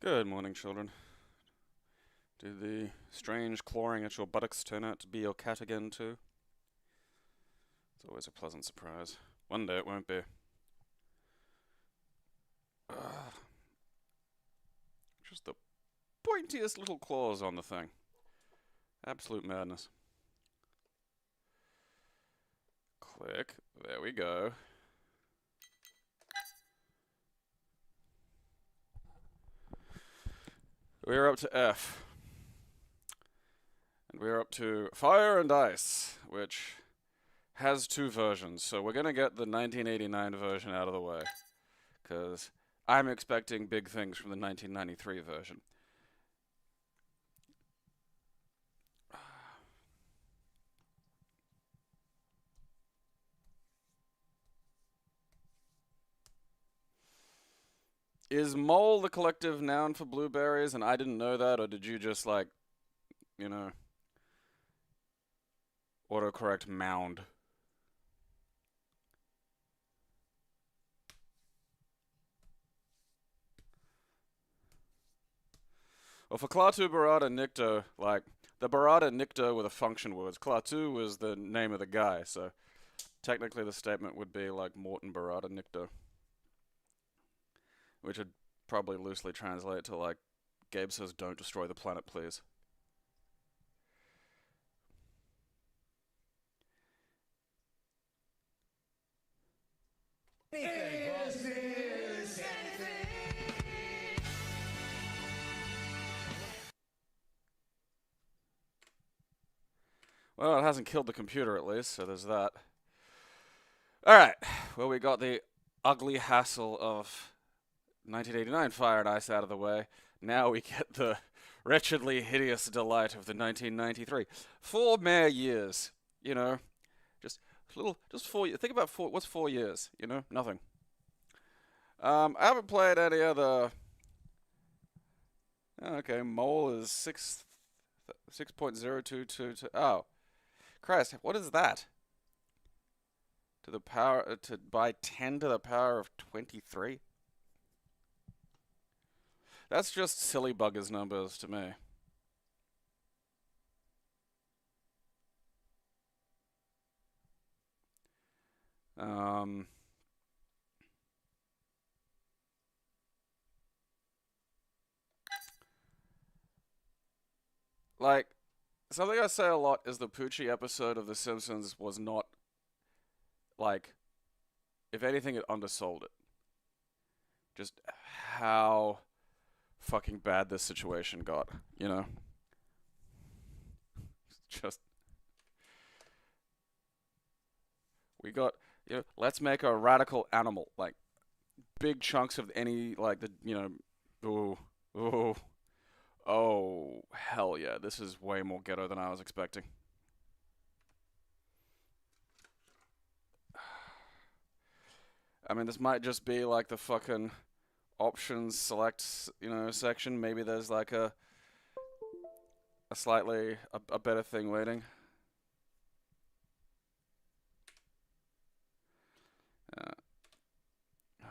Good morning, children. Did the strange clawing at your buttocks turn out to be your cat again, too? It's always a pleasant surprise. One day it won't be. Just the pointiest little claws on the thing. Absolute madness. Click. There we go. We're up to F. And we're up to Fire and Ice, which has two versions. So we're going to get the 1989 version out of the way, because I'm expecting big things from the 1993 version. Is mole the collective noun for blueberries, and I didn't know that, or did you just, like, you know, autocorrect mound? Well, for Klaatu, Barada, Nikto, like, the Barada Nikto were the function words. Klaatu was the name of the guy, so technically the statement would be, like, Morton Barada Nikto, which would probably loosely translate to, like, Gabe says, don't destroy the planet, please. Is this anything? Well, it hasn't killed the computer, at least, so there's that. Alright, well, we got the ugly hassle of 1989 Fire and Ice out of the way. Now we get the wretchedly hideous delight of the 1993. 4 mere years, you know, just 4 years. Think about what's 4 years, you know, nothing. I haven't played any other. Okay, mole is 6.0222. Oh, Christ, what is that? To the power by 10 to the power of 23. That's just silly buggers numbers to me. Like, something I say a lot is the Poochie episode of The Simpsons was not, like, if anything, it undersold it. Just how fucking bad this situation got, you know? Just, we got, you know, let's make a radical animal, like, big chunks of any, like, the, you know, oh, hell yeah, this is way more ghetto than I was expecting. I mean, this might just be like the fucking options select, you know, section. Maybe there's like a slightly, a better thing waiting.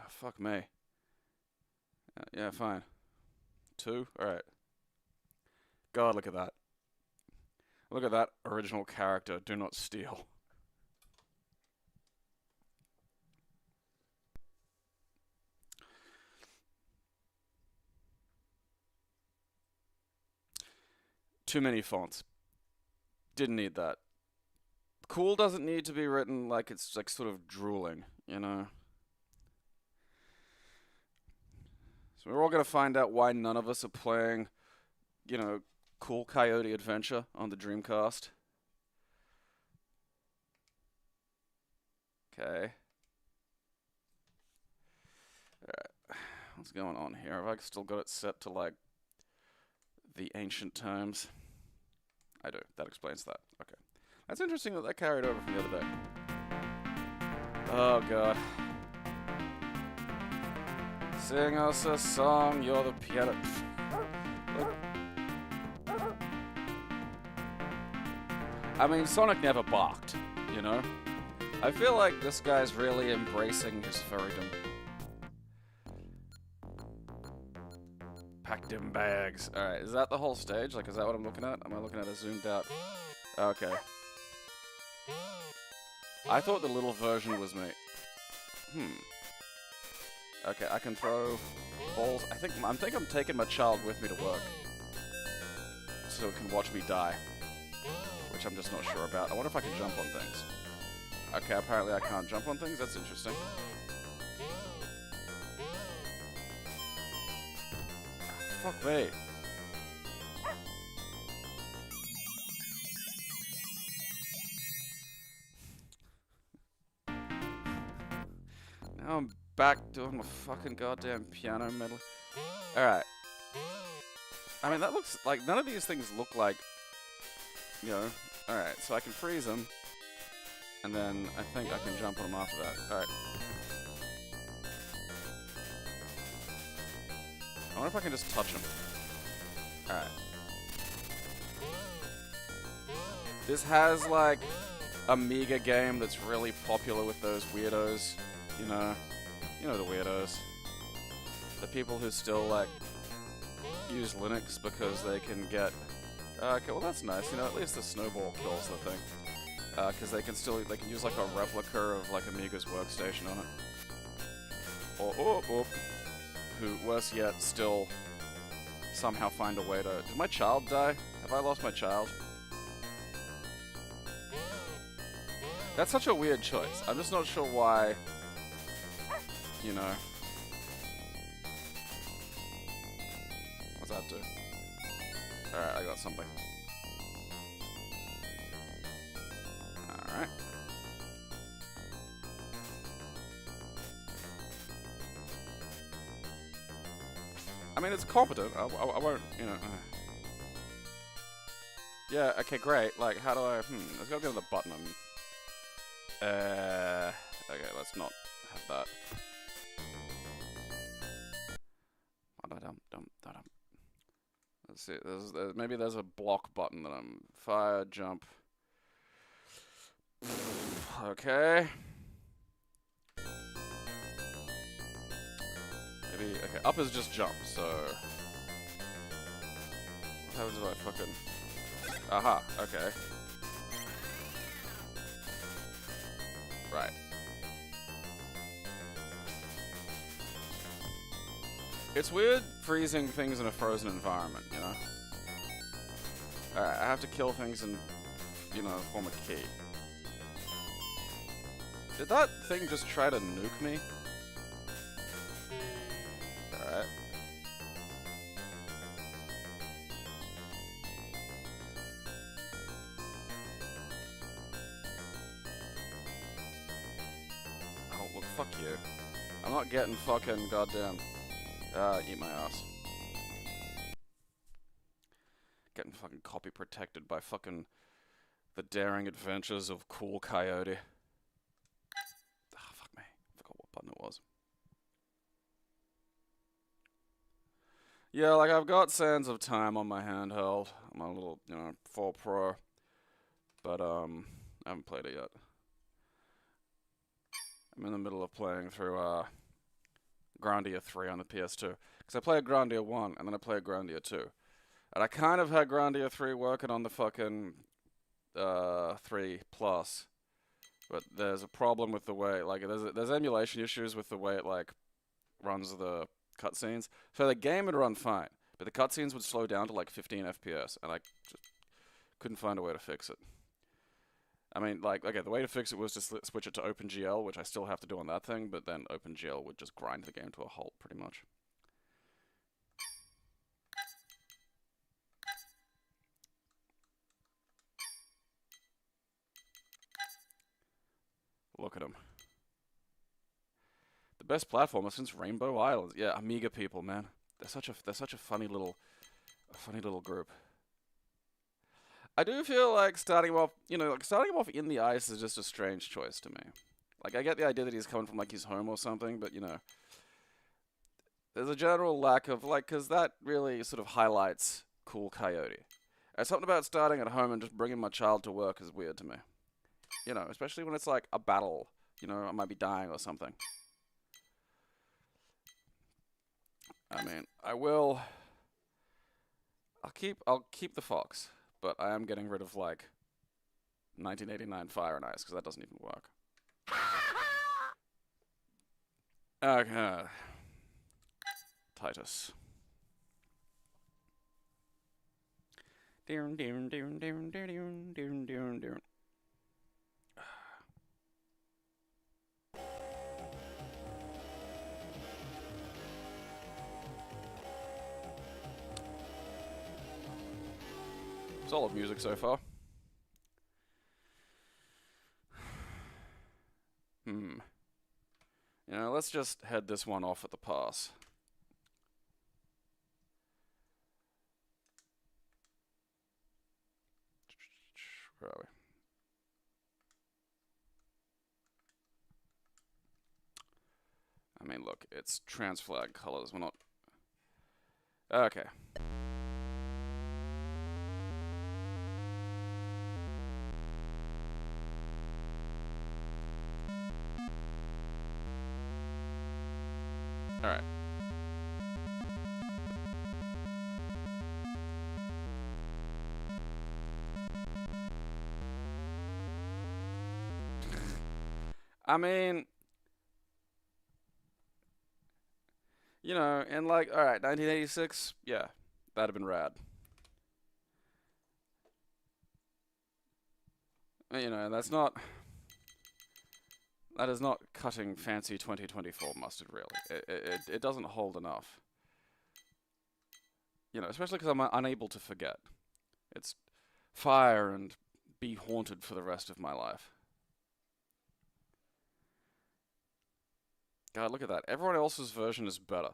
Fuck me. Yeah, fine. 2? Alright. God, look at that. Look at that original character. Do not steal. Too many fonts. Didn't need that. Cool doesn't need to be written like it's like sort of drooling, you know? So we're all gonna find out why none of us are playing, you know, Cool Coyote Adventure on the Dreamcast. Okay. Alright. What's going on here? Have I still got it set to, like, the ancient times? I do. That explains that. Okay. That's interesting that carried over from the other day. Oh, God. Sing us a song, you're the piano. Look. I mean, Sonic never barked, you know? I feel like this guy's really embracing his furrydom. Packed Dim bags. Alright, is that the whole stage? Like, is that what I'm looking at? Am I looking at a zoomed out? Okay. I thought the little version was me. Okay, I can throw balls. I think I'm taking my child with me to work. So it can watch me die. Which I'm just not sure about. I wonder if I can jump on things. Okay, apparently I can't jump on things. That's interesting. Fuck me. Now I'm back doing my fucking goddamn piano medley. Alright. I mean, that looks like... None of these things look like... You know... Alright, so I can freeze them. And then I think I can jump on them after that. Alright. I wonder if I can just touch them. Alright. This has, like, Amiga game that's really popular with those weirdos. You know the weirdos. The people who still, like, use Linux because they can get... okay, well that's nice. You know, at least the snowball kills the thing. Because they can use, like, a replica of, like, Amiga's workstation on it. Or, who, worse yet, still somehow find a way to... Did my child die? Have I lost my child? That's such a weird choice. I'm just not sure why... You know. What's that do? Alright, I got something. Alright. I mean, it's competent. I won't, you know. Yeah, okay, great. Like, how do I... Let's go get the button. Okay, let's not have that. Let's see. Maybe there's a block button that I'm... Fire, jump. Okay. Maybe... Okay, up is just jump, so... What happens if I fucking... Aha, okay. Right. It's weird freezing things in a frozen environment, you know? Alright, I have to kill things in, you know, form a key. Did that thing just try to nuke me? Alright. Oh, well, fuck you. I'm not getting fucking goddamn... eat my ass. Getting fucking copy protected by fucking the daring adventures of cool Coyote. Ah, fuck me. I forgot what button it was. Yeah, like I've got Sands of Time on my handheld. My little, you know, 4 Pro. But, I haven't played it yet. I'm in the middle of playing through, Grandia 3 on the PS2. Because I played Grandia 1, and then I played Grandia 2. And I kind of had Grandia 3 working on the fucking 3 Plus. But there's a problem with the way, like, there's emulation issues with the way it, like, runs the cutscenes. So the game would run fine, but the cutscenes would slow down to, like, 15 FPS, and I just couldn't find a way to fix it. I mean, like, okay, the way to fix it was to switch it to OpenGL, which I still have to do on that thing, but then OpenGL would just grind the game to a halt, pretty much. Look at him. The best platformer since Rainbow Islands. Yeah, Amiga people, man. They're such a funny little group. I do feel like starting him off, you know, like starting him off in the ice is just a strange choice to me. Like, I get the idea that he's coming from, like, his home or something, but, you know, there's a general lack of, like, because that really sort of highlights cool Coyote. And something about starting at home and just bringing my child to work is weird to me. You know, especially when it's, like, a battle. You know, I might be dying or something. I mean, I will I'll keep the Fox, but I am getting rid of like 1989 Fire and Ice because that doesn't even work. Okay. Titus. Down, down, down, down, down, down, down, down. Solid music so far. You know, let's just head this one off at the pass. Where are we? I mean, look, it's trans flag colors. We're not... Okay. Alright. I mean... You know, and like, alright, 1986, yeah, that'd have been rad. You know, that is not cutting fancy 2024 mustard, really. It doesn't hold enough. You know, especially because I'm unable to forget. It's fire and be haunted for the rest of my life. God, look at that. Everyone else's version is better.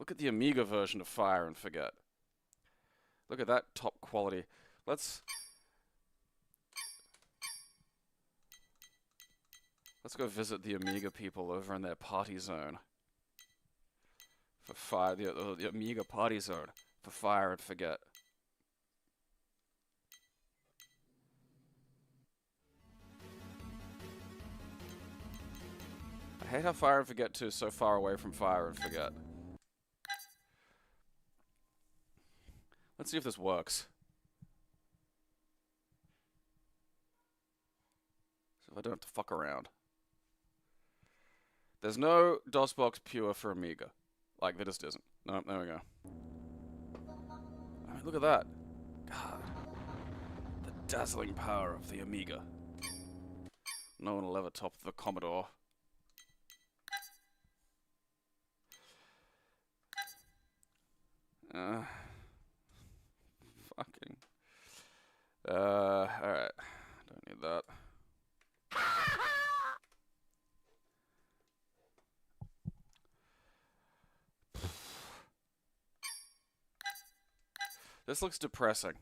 Look at the Amiga version of Fire and Forget. Look at that top quality. Let's go visit the Amiga people over in their party zone. For Fire, the Amiga party zone. For Fire and Forget. I hate how Fire and Forget 2 is so far away from Fire and Forget. Let's see if this works. So if I don't have to fuck around. There's no DOSBox Pure for Amiga. Like, there just isn't. No, there we go. I mean, look at that. God. The dazzling power of the Amiga. No one will ever top the Commodore. Fucking. Alright. Don't need that. This looks depressing.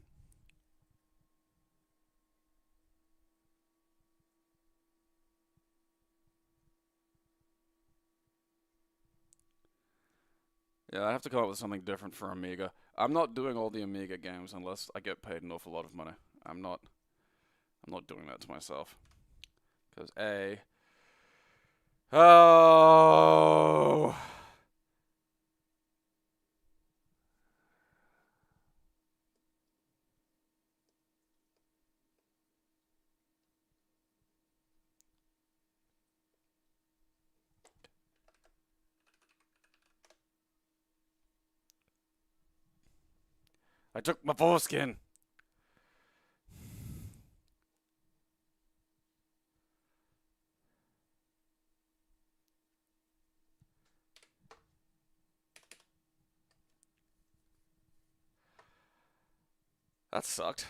Yeah, I have to come up with something different for Amiga. I'm not doing all the Amiga games unless I get paid an awful lot of money. I'm not doing that to myself. Because oh, I took my foreskin. That sucked.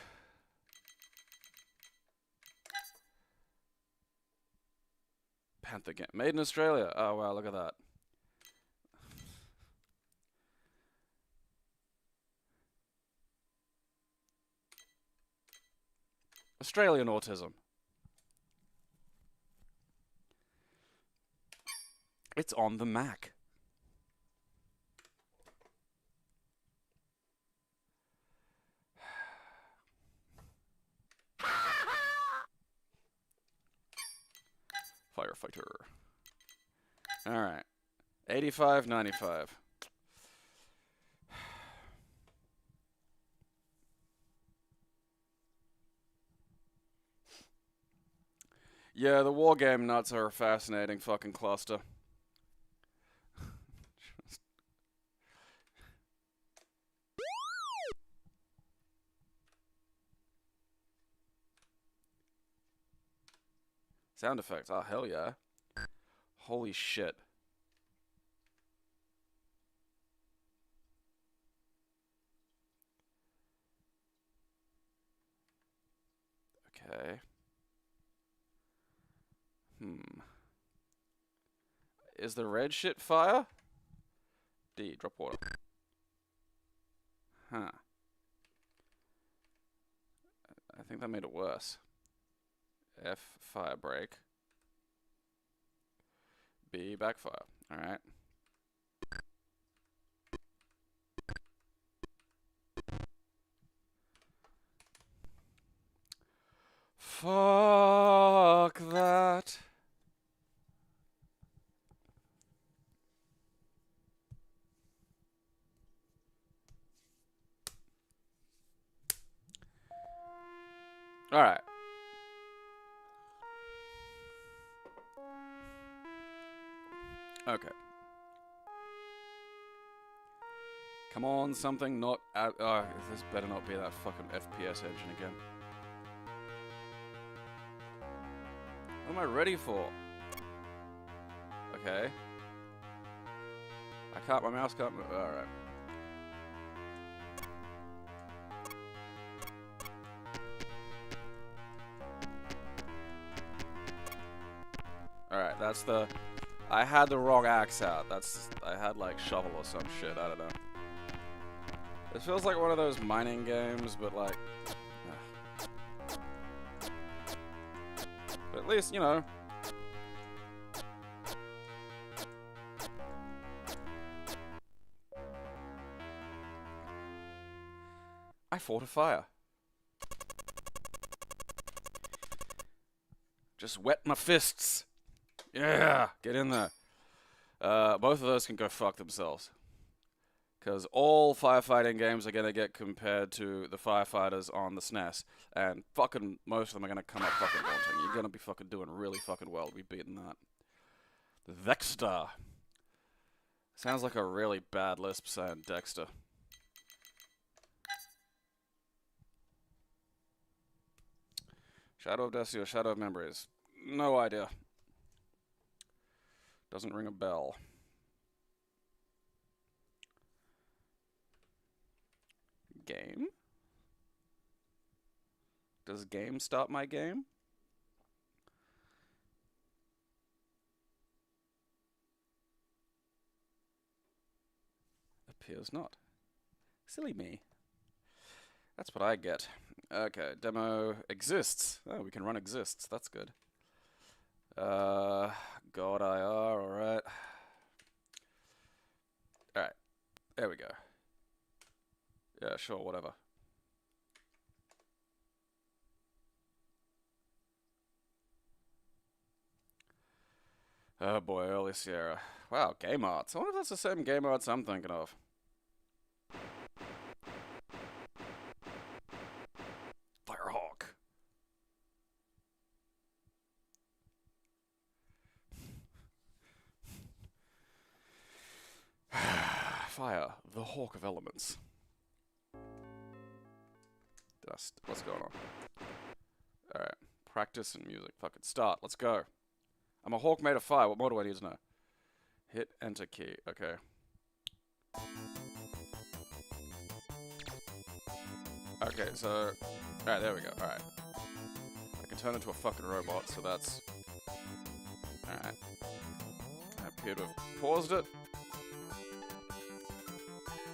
Panther game. Made in Australia. Oh, wow, look at that. Australian autism. It's on the Mac. Firefighter. Alright. 85, 95. Yeah, the wargame nuts are a fascinating fucking cluster. Sound effects. Oh, hell yeah. Holy shit. Okay. Is the red shit fire? D, drop water. Huh. I think that made it worse. F, fire break. B, backfire. Alright. Fuck that. Alright. Okay. Come on, something not... this better not be that fucking FPS engine again. What am I ready for? Okay. My mouse can't move. Alright. Alright, that's the... I had the wrong axe out. I had like shovel or some shit, I don't know. It feels like one of those mining games, but like... But at least, you know... I fought a fire. Just wet my fists. Yeah, get in there. Both of those can go fuck themselves. Because all firefighting games are going to get compared to the firefighters on the SNES. And fucking most of them are going to come up fucking daunting. You're going to be fucking doing really fucking well to be beating that. Vexter. Sounds like a really bad lisp saying Dexter. Shadow of Destiny or Shadow of Memories? No idea. Doesn't ring a bell. Game? Does game start my game? Appears not. Silly me. That's what I get. Okay, demo exists. Oh, we can run exists. That's good. God IR, alright. Alright, there we go. Yeah, sure, whatever. Oh boy, early Sierra. Wow, game arts. I wonder if that's the same game arts I'm thinking of. Firehawk. Fire, the hawk of elements. Dust. What's going on? Alright. Practice and music. Fucking start. Let's go. I'm a hawk made of fire. What more do I need to know? Hit enter key. Okay. Okay, so... Alright, there we go. Alright. I can turn into a fucking robot, so that's... Alright. I appear to have paused it.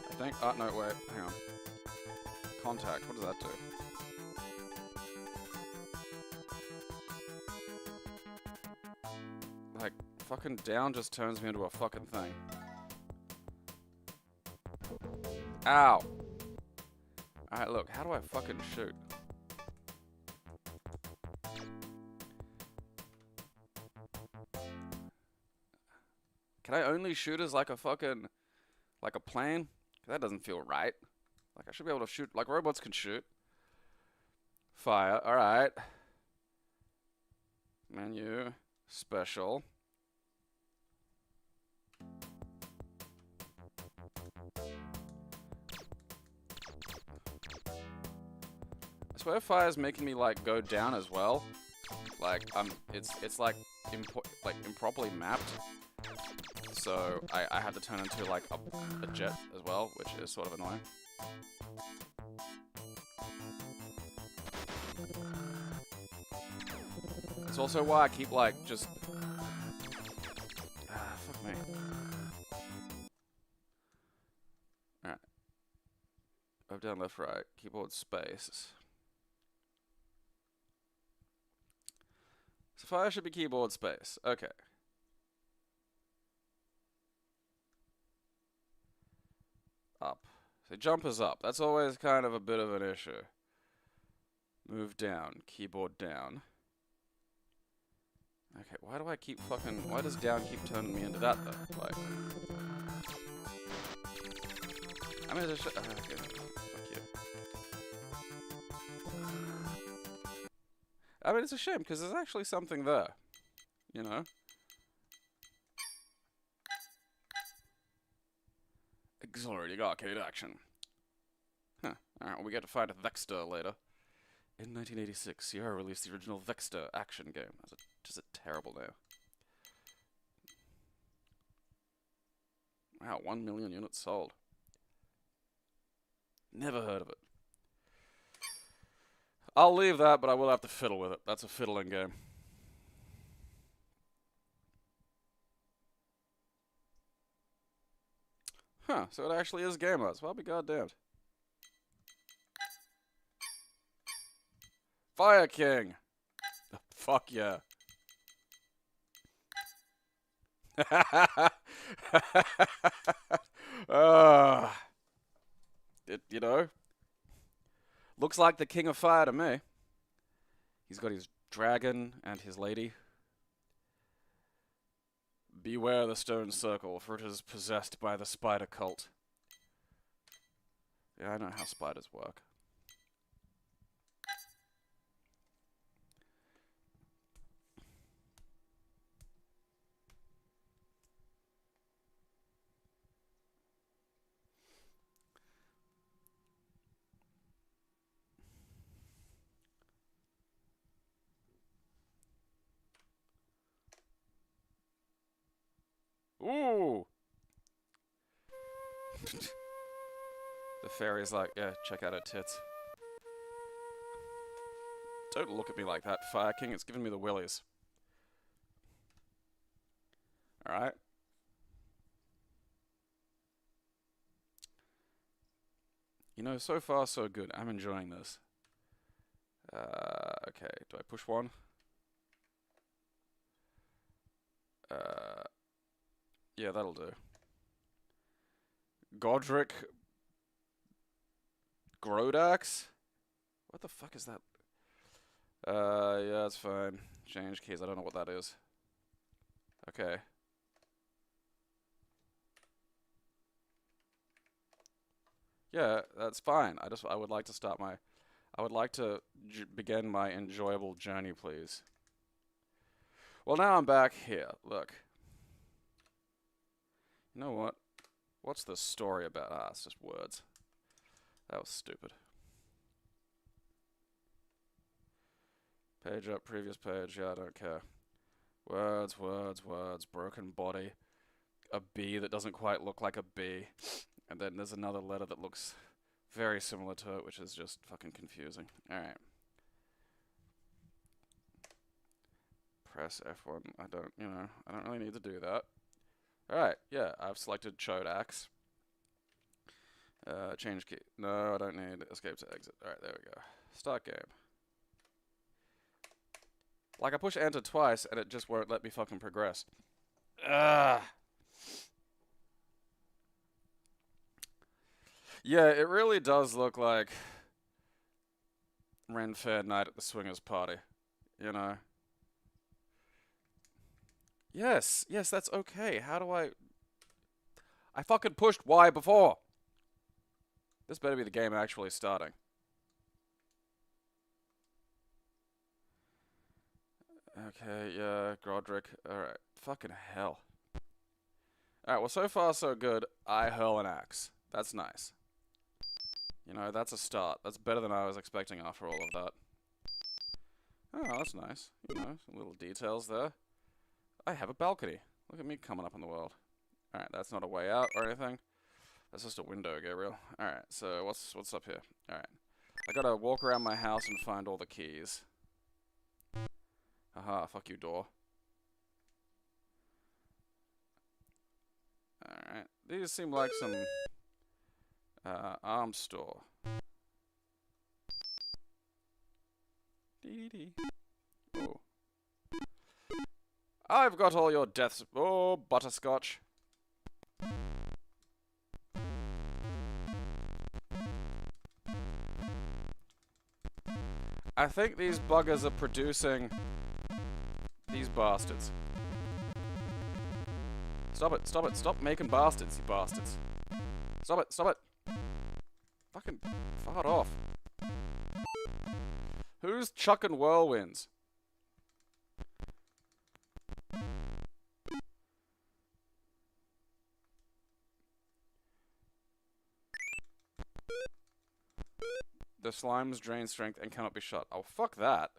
I think... Oh, no, wait. Hang on. Contact. What does that do? Like, fucking down just turns me into a fucking thing. Ow! Alright, look, how do I fucking shoot? Can I only shoot as like a fucking... like a plane? That doesn't feel right. Like, I should be able to shoot like robots can shoot. Fire, alright. Menu, special. I swear Fire's making me like go down as well. Like it's like improperly mapped. So I had to turn into like a jet as well, which is sort of annoying. It's also why I keep like just fuck me. Alright. Up, down, left, right, keyboard space. So Fire should be keyboard space. Okay. Up. So jump is up. That's always kind of a bit of an issue. Move down. Keyboard down. Okay, why do I keep fucking... Why does down keep turning me into that, though? Like... I mean, it's okay. Fuck you. I mean, it's a shame, because there's actually something there. You know? Exhilarating arcade action. Huh. Alright, well, we get to find a Vexter later. In 1986, Sierra released the original Vexter action game. That's just a terrible name. Wow, 1 million units sold. Never heard of it. I'll leave that, but I will have to fiddle with it. That's a fiddling game. Huh, so it actually is game modes. Well, I'll be goddamned. Fire King! Fuck yeah. You know? Looks like the King of Fire to me. He's got his dragon and his lady. Beware the stone circle, for it is possessed by the spider cult. Yeah, I know how spiders work. Ooh! The fairy's like, yeah, check out her tits. Don't look at me like that, Fire King. It's giving me the willies. Alright. You know, so far so good. I'm enjoying this. Okay, do I push one? Yeah, that'll do. Godric Grodax? What the fuck is that? Yeah, it's fine. Change keys, I don't know what that is. Okay. Yeah, that's fine. I would like to start my... I would like to begin my enjoyable journey, please. Well, now I'm back here. Look. You know what? What's the story about? Ah, it's just words. That was stupid. Page up, previous page. Yeah, I don't care. Words, words, words. Broken body. A B that doesn't quite look like a B. And then there's another letter that looks very similar to it, which is just fucking confusing. Alright. Press F1. I don't really need to do that. Alright, yeah, I've selected Chodax. Change key. No, I don't need escape to exit. Alright, there we go. Start game. Like, I push enter twice and it just won't let me fucking progress. Ugh. Yeah, it really does look like Ren Fair Night at the Swingers Party. You know? Yes, yes, that's okay. How do I fucking pushed Y before. This better be the game actually starting. Okay, yeah, Grodrick. Alright, fucking hell. Alright, well, so far so good. I hurl an axe. That's nice. You know, that's a start. That's better than I was expecting after all of that. Oh, that's nice. You know, some little details there. I have a balcony. Look at me coming up in the world. Alright, that's not a way out or anything. That's just a window, Gabriel. Alright, so what's up here? Alright. I gotta walk around my house and find all the keys. Haha, fuck you, door. Alright. These seem like some arms store. Dee. Oh. I've got all your deaths. Oh, butterscotch. I think these buggers are producing these bastards. Stop it, stop it, stop making bastards, you bastards. Stop it, stop it. Fucking fart off. Who's chucking whirlwinds? The slimes drain strength and cannot be shot. Oh, fuck that.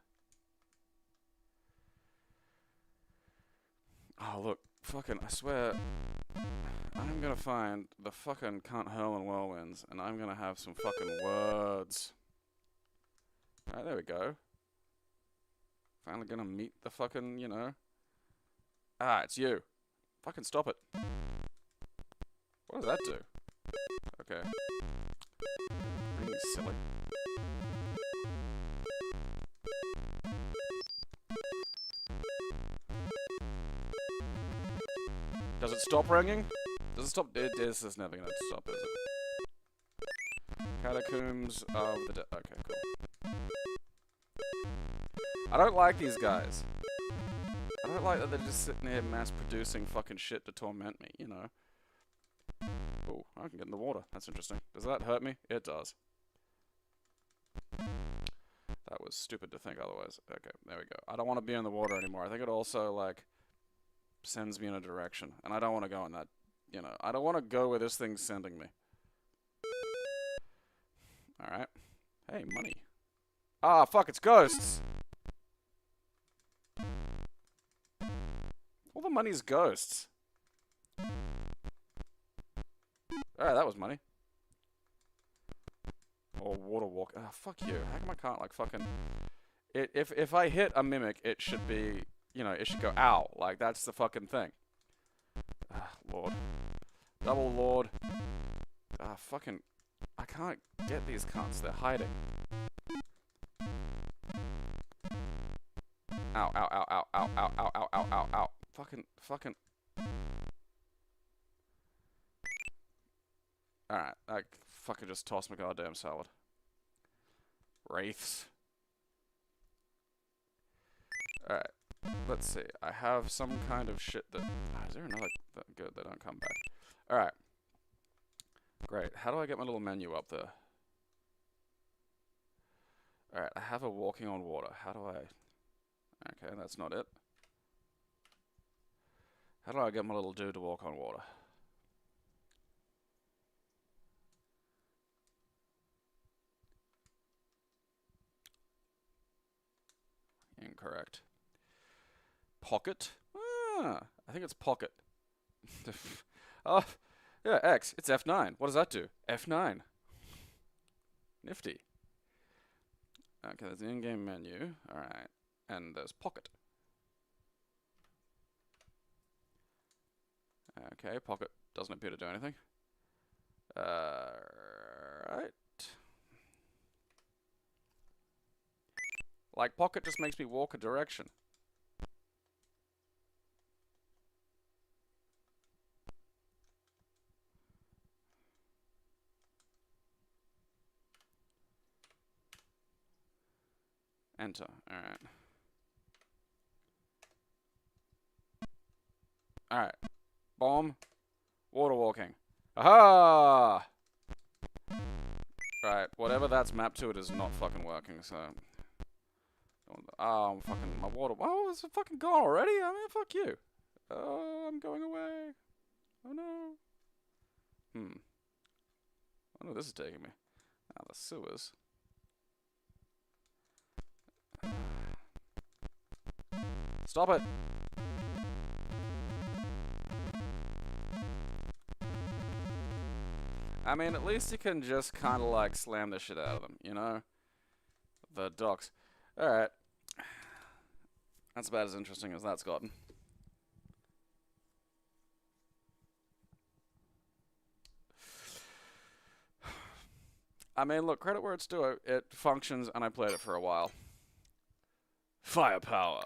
Oh, look. Fucking, I swear. I'm gonna find the fucking can't hurl and whirlwinds, and I'm gonna have some fucking words. Alright, there we go. Finally gonna meet the fucking, you know. Ah, it's you. Fucking stop it. What does that do? Okay. Really silly. Does it stop ringing? Does it stop? This is never gonna stop, is it? Catacombs of the Dead. Okay, cool. I don't like these guys. I don't like that they're just sitting here mass-producing fucking shit to torment me, you know? Oh, I can get in the water. That's interesting. Does that hurt me? It does. That was stupid to think otherwise. Okay, there we go. I don't want to be in the water anymore. I think it also, like, sends me in a direction. And I don't want to go in that, you know. I don't want to go where this thing's sending me. Alright. Hey, money. Ah, fuck, it's ghosts! All the money's ghosts. Alright, that was money. Or water walk. Ah, fuck you. How come I can't, like, fucking... If I hit a mimic, it should be... You know, it should go, ow. Like, that's the fucking thing. Ah, Lord. Double Lord. Ah, fucking... I can't get these cunts. They're hiding. Ow, ow, ow, ow, ow, ow, ow, ow, ow, ow, ow. Fucking... Alright, I fucking just tossed my goddamn salad. Wraiths. Alright, let's see. I have some kind of shit that... Oh, is there another... Good, they don't come back. Alright. Great. How do I get my little menu up there? Alright, I have a walking on water. How do I... Okay, that's not it. How do I get my little dude to walk on water? Incorrect. Pocket? Ah, I think it's pocket. Oh, yeah, X. It's F9. What does that do? F9. Nifty. Okay, there's an in-game menu. Alright. And there's pocket. Okay, pocket doesn't appear to do anything. Right. Like, pocket just makes me walk a direction. Enter. Alright. Alright. Bomb. Water walking. Aha! Right, whatever that's mapped to, it is not fucking working, so... Oh, fucking my water. Oh, is it fucking gone already? I mean, fuck you. Oh, I'm going away. Oh no. I know this is taking me. Ah, the sewers. Stop it. I mean, at least you can just kind of like slam the shit out of them, you know? The docks. Alright. That's about as interesting as that's gotten. I mean, look, credit where it's due. It functions, and I played it for a while. Firepower.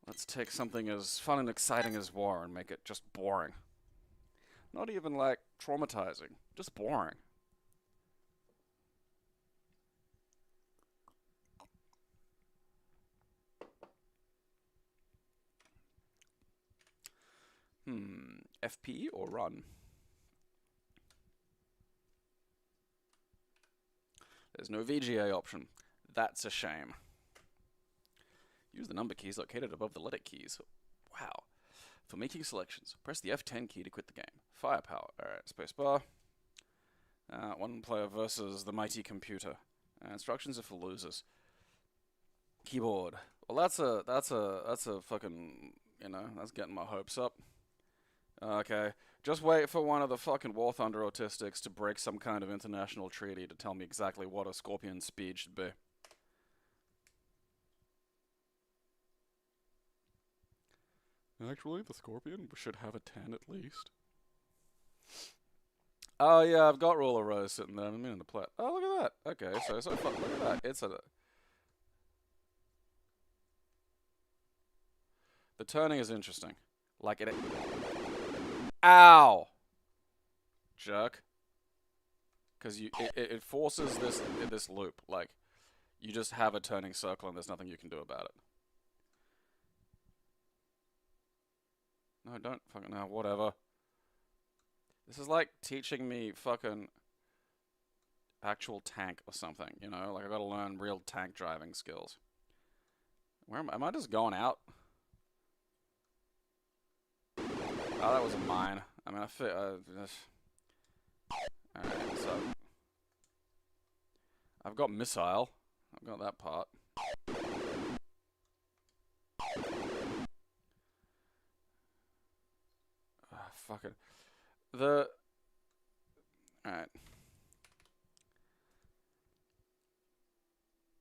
Let's take something as fun and exciting as war and make it just boring. Not even, like, traumatizing. Just boring. FP or run? There's no VGA option. That's a shame. Use the number keys located above the letter keys. Wow. For making selections, press the F10 key to quit the game. Firepower. Alright, spacebar. One player versus the mighty computer. Instructions are for losers. Keyboard. Well, that's a fucking, you know, that's getting my hopes up. Okay. Just wait for one of the fucking War Thunder autistics to break some kind of international treaty to tell me exactly what a Scorpion's speed should be. Actually, the Scorpion should have a 10 at least. Oh yeah, I've got Roller Rose sitting there. I'm meaning to play it. Oh, look at that. Okay, so far, look at that. It's a... The turning is interesting. Like it... Ow! Jerk. Because it forces this loop. Like, you just have a turning circle and there's nothing you can do about it. No, don't fucking... No, whatever. This is like teaching me fucking actual tank or something, you know? Like, I gotta learn real tank driving skills. Where am I just going out? Oh, that was a mine. I mean, Alright, so... I've got missile. I've got that part. Fuck it. Alright.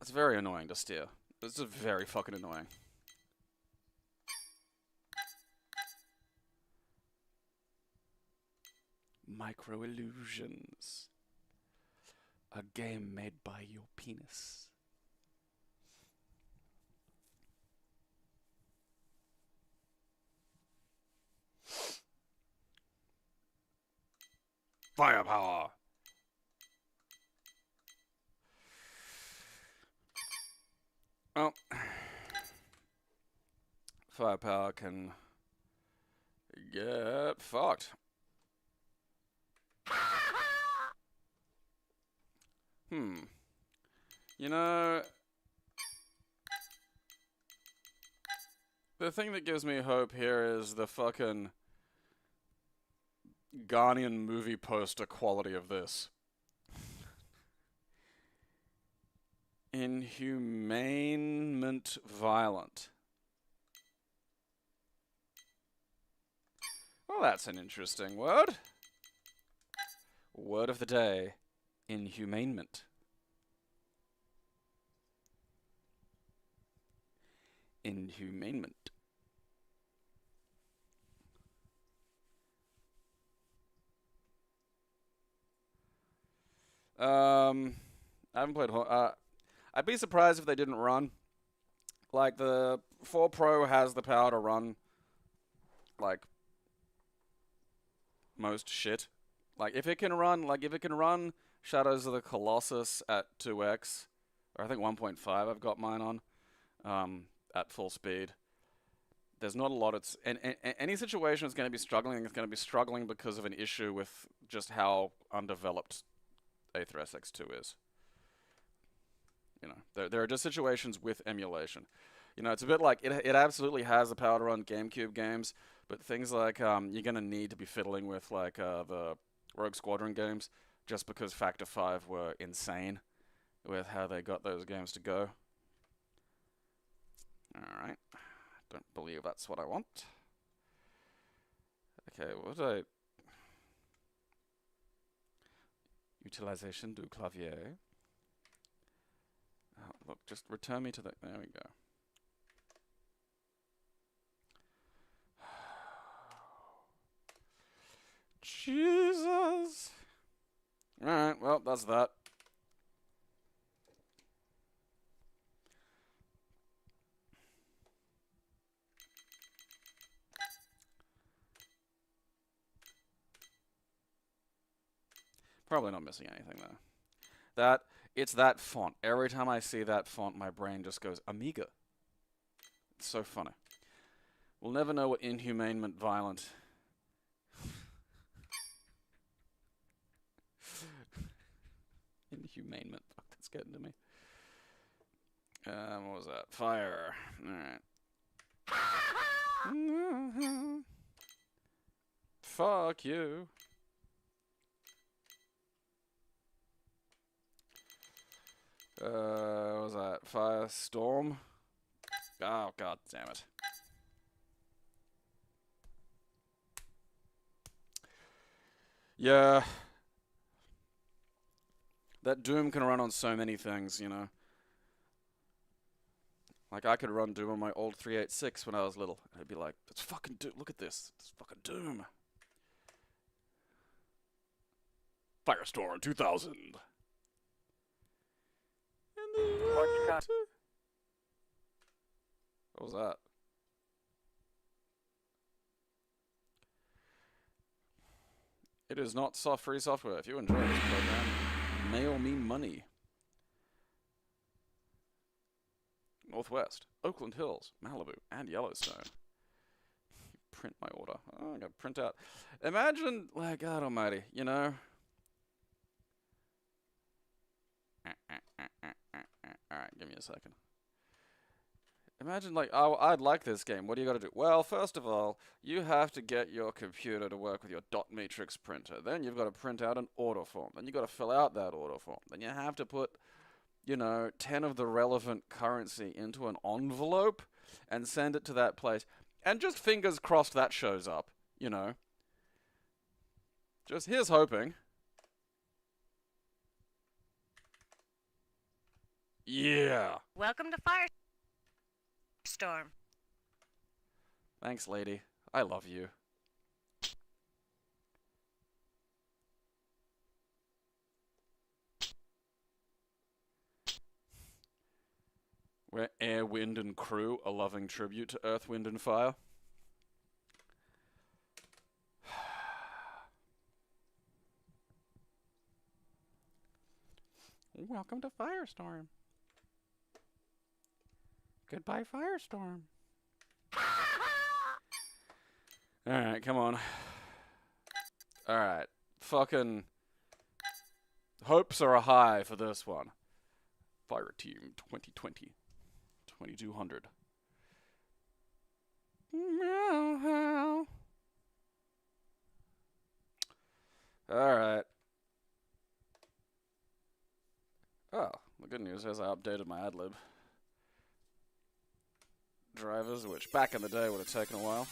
It's very annoying to steer. It's just very fucking annoying. Micro Illusions. A game made by your penis. Firepower. Well, firepower can get fucked. You know, the thing that gives me hope here is the fucking Ghanaian movie poster quality of this. Inhumanement violent. Well, that's an interesting word. Word of the day. Inhumanement. Inhumanement. I haven't played... I'd be surprised if they didn't run. Like, the 4 Pro has the power to run, like, most shit. Like, if it can run Shadows of the Colossus at 2x, or I think 1.5 I've got mine on, at full speed, there's not a lot. Any situation that's going to be struggling is going to be struggling because of an issue with just how undeveloped Aether SX2 is. You know, there are just situations with emulation. You know, it's a bit like it absolutely has the power to run GameCube games, but things like you're gonna need to be fiddling with like the Rogue Squadron games, just because Factor 5 were insane with how they got those games to go. All right, don't believe that's what I want. Okay, what did I? Utilisation du clavier. Oh, look, just return me to the. There we go. Jesus. Alright, well, that's that. Probably not missing anything, though. It's that font. Every time I see that font, my brain just goes, Amiga. It's so funny. We'll never know what inhumanement violent. Inhumanement. Fuck, that's getting to me. What was that? Fire. Alright. Fuck you. What was that? Firestorm? Oh, god damn it. Yeah. That Doom can run on so many things, you know. Like, I could run Doom on my old 386 when I was little. I'd be like, it's fucking Doom. Look at this. It's fucking Doom. Firestorm 2000. What was that? It is not free software. If you enjoy this program, mail me money. Northwest, Oakland Hills, Malibu, and Yellowstone. Print my order. Oh, I gotta print out. Imagine, like, God almighty, you know? Alright, give me a second. Imagine, like, oh, I'd like this game. What do you gotta do? Well, first of all, you have to get your computer to work with your dot matrix printer. Then you've got to print out an order form. Then you've got to fill out that order form. Then you have to put, you know, 10 of the relevant currency into an envelope and send it to that place. And just fingers crossed that shows up, you know. Just here's hoping. Yeah. Welcome to Firestorm. Thanks, lady. I love you. We're Air, Wind, and Crew, a loving tribute to Earth, Wind, and Fire. Welcome to Firestorm. Goodbye, Firestorm. Alright, come on. Alright. Fucking hopes are high for this one. Fire Team 2020. 2200. Alright. Oh, the good news is I updated my adlib drivers, which back in the day would have taken a while.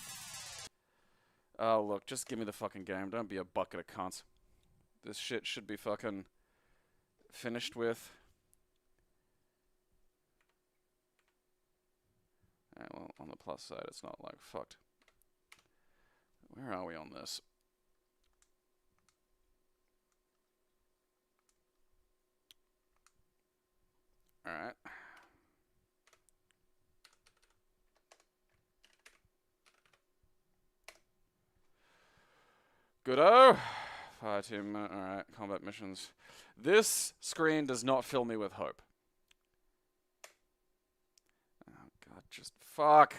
Oh, look, just give me the fucking game. Don't be a bucket of cunts. This shit should be fucking finished with. Alright, well, on the plus side, it's not like fucked. Where are we on this? Alright. Good-o! Fire team, alright, combat missions. This screen does not fill me with hope. Oh god, just fuck!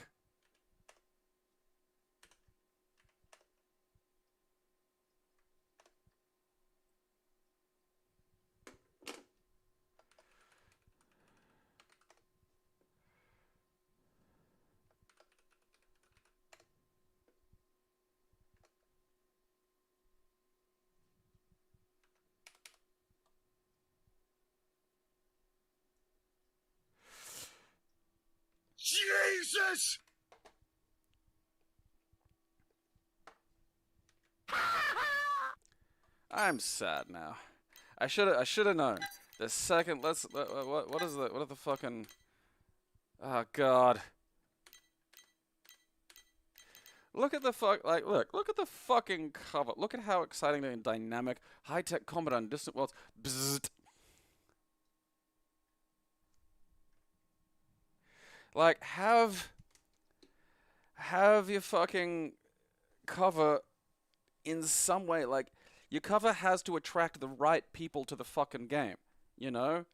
this! I'm sad now. I should have known. The second, what is the, what are the fucking, oh god. Look at the look at the fucking cover. Look at how exciting and dynamic, high-tech combat on distant worlds. Bzzzt. Like, have your fucking cover in some way, like, your cover has to attract the right people to the fucking game, you know?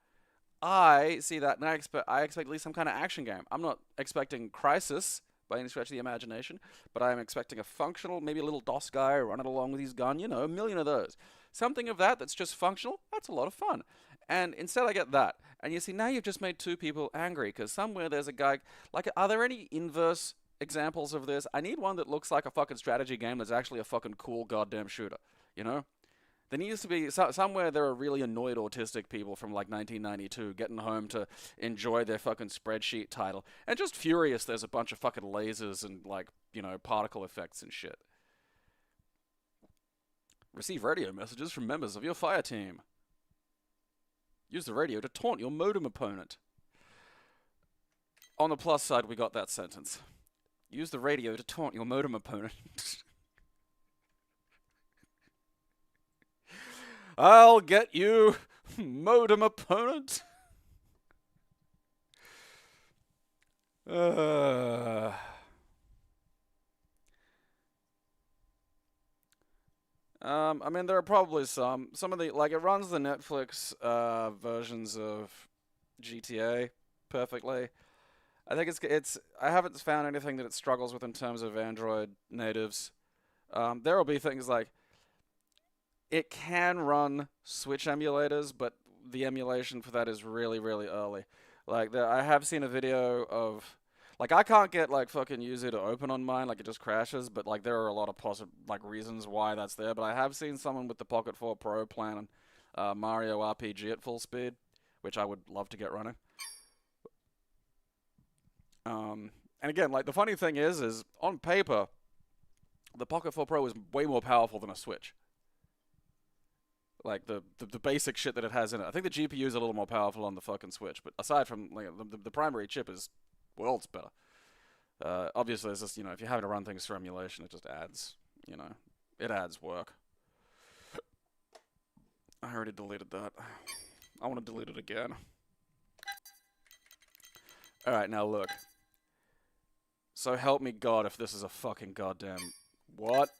I see that and I expect at least some kind of action game. I'm not expecting Crisis by any stretch of the imagination, but I'm expecting a functional, maybe a little DOS guy running along with his gun, you know, a million of those. Something of that's just functional, that's a lot of fun. And instead I get that. And you see, now you've just made two people angry, because somewhere there's a guy, like, are there any inverse examples of this? I need one that looks like a fucking strategy game that's actually a fucking cool goddamn shooter, you know? There needs to be, somewhere there are really annoyed autistic people from like 1992 getting home to enjoy their fucking spreadsheet title, and just furious there's a bunch of fucking lasers and, like, you know, particle effects and shit. Receive radio messages from members of your fire team. Use the radio to taunt your modem opponent. On the plus side, we got that sentence. Use the radio to taunt your modem opponent. I'll get you, modem opponent. I mean, there are probably some of the, like, it runs the Netflix versions of GTA perfectly. I think it's I haven't found anything that it struggles with in terms of Android natives. There will be things like, it can run Switch emulators, but the emulation for that is really, really early. Like, I have seen a video of, like, I can't get, like, fucking user to open on mine, like, it just crashes, but, like, there are a lot of reasons why that's there. But I have seen someone with the Pocket 4 Pro playing Mario RPG at full speed, which I would love to get running. And again, like, the funny thing is on paper, the Pocket 4 Pro is way more powerful than a Switch. Like, the basic shit that it has in it. I think the GPU is a little more powerful on the fucking Switch, but aside from, like, the primary chip is worlds better. Obviously, it's just, you know, if you're having to run things through emulation, it just adds, you know, it adds work. I already deleted that. I want to delete it again. Alright, now look. So help me God if this is a fucking goddamn... What?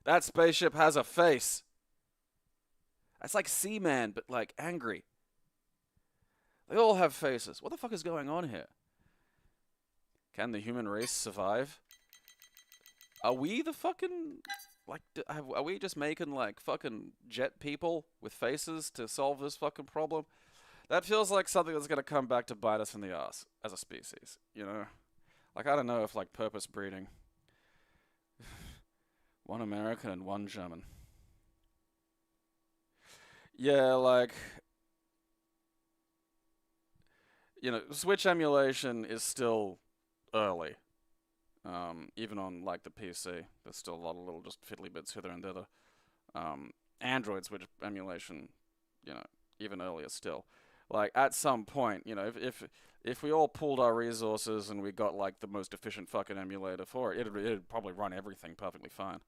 That spaceship has a face! That's like Seaman, but, like, angry. They all have faces. What the fuck is going on here? Can the human race survive? Are we the fucking... Like, are we just making, like, fucking jet people with faces to solve this fucking problem? That feels like something that's gonna come back to bite us in the ass as a species, you know? Like, I don't know if, like, purpose breeding. One American and one German. Yeah, like... You know, Switch emulation is still early. Even on, like, the PC. There's still a lot of little just fiddly bits hither and thither. Android Switch emulation, you know, even earlier still. Like, at some point, you know, if we all pooled our resources and we got, like, the most efficient fucking emulator for it, it'd probably run everything perfectly fine.